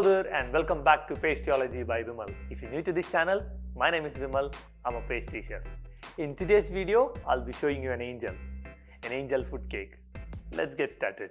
there and welcome back to Pastryology by Vimal. If you're new to this channel, my name is Vimal. I'm a pastry chef. In today's video, I'll be showing you an angel food cake. Let's get started.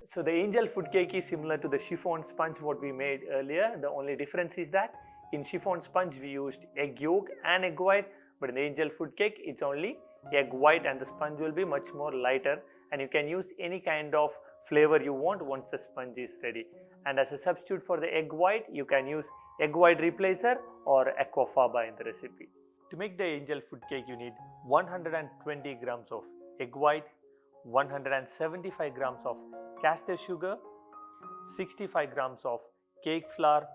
So the angel food cake is similar to the chiffon sponge what we made earlier. The only difference is that in chiffon sponge we used egg yolk and egg white, but in the angel food cake it's only egg white and the sponge will be much more lighter, and you can use any kind of flavor you want once the sponge is ready. And as a substitute for the egg white, you can use egg white replacer or aquafaba in the recipe. To make the angel food cake you need 120 grams of egg white, 175 grams of castor sugar, 65 grams of cake flour,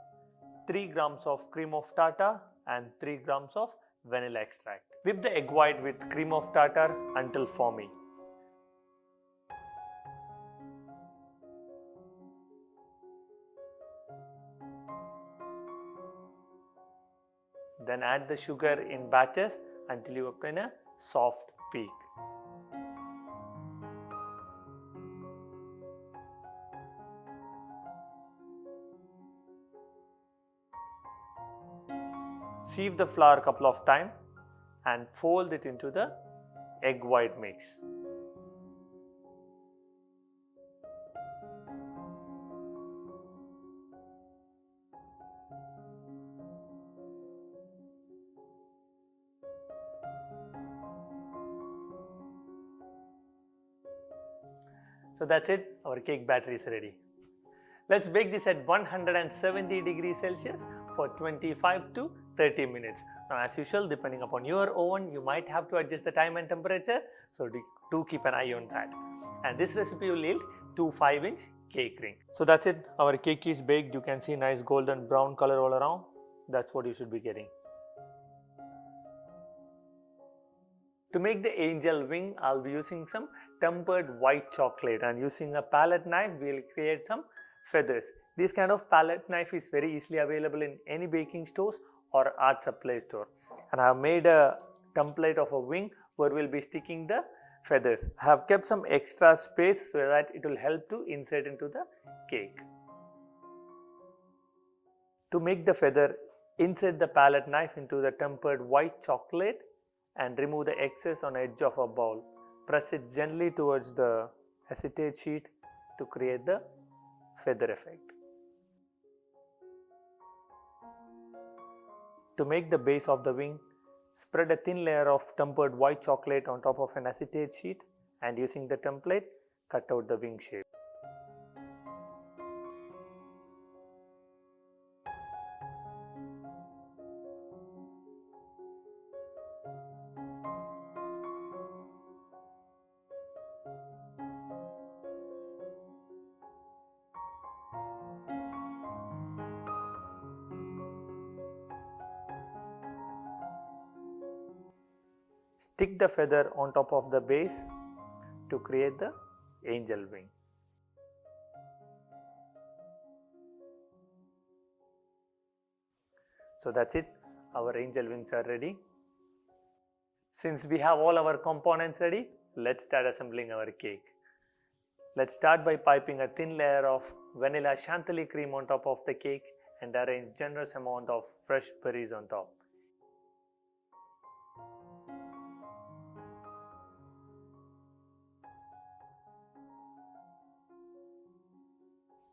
3 grams of cream of tartar and 3 grams of vanilla extract. Whip the egg white with cream of tartar until foamy. Then add the sugar in batches until you obtain a soft peak. Sieve the flour a couple of times and fold it into the egg white mix. So that's it, our cake batter is ready. Let's bake this at 170 degrees Celsius for 25 to 30 minutes. Now as usual, depending upon your oven, you might have to adjust the time and temperature, so do keep an eye on that. And this recipe will yield 2 5-inch cake ring. So that's it, our cake is baked. You can see nice golden brown color all around. That's what you should be getting. To make the angel wing, I'll be using some tempered white chocolate, and using a palette knife, we'll create some feathers. This kind of palette knife is very easily available in any baking stores or art supply store. And I have made a template of a wing where we'll be sticking the feathers. I have kept some extra space so that it will help to insert into the cake. To make the feather, insert the palette knife into the tempered white chocolate and remove the excess on the edge of a bowl. Press it gently towards the acetate sheet to create the feather effect. To make the base of the wing, spread a thin layer of tempered white chocolate on top of an acetate sheet, and using the template, cut out the wing shape. Stick the feather on top of the base to create the angel wing. So that's it, our angel wings are ready. Since we have all our components ready, let's start assembling our cake. Let's start by piping a thin layer of vanilla chantilly cream on top of the cake and arrange generous amount of fresh berries on top.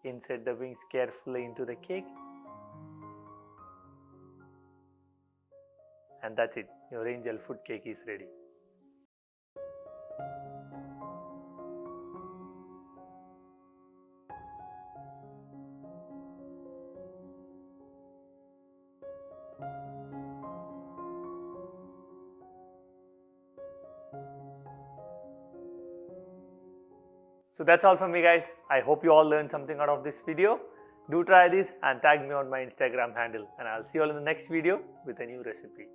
Insert the wings carefully into the cake, and that's it, your angel food cake is ready. So that's all from me guys. I hope you all learned something out of this video. Do try this and tag me on my Instagram handle, and I'll see you all in the next video with a new recipe.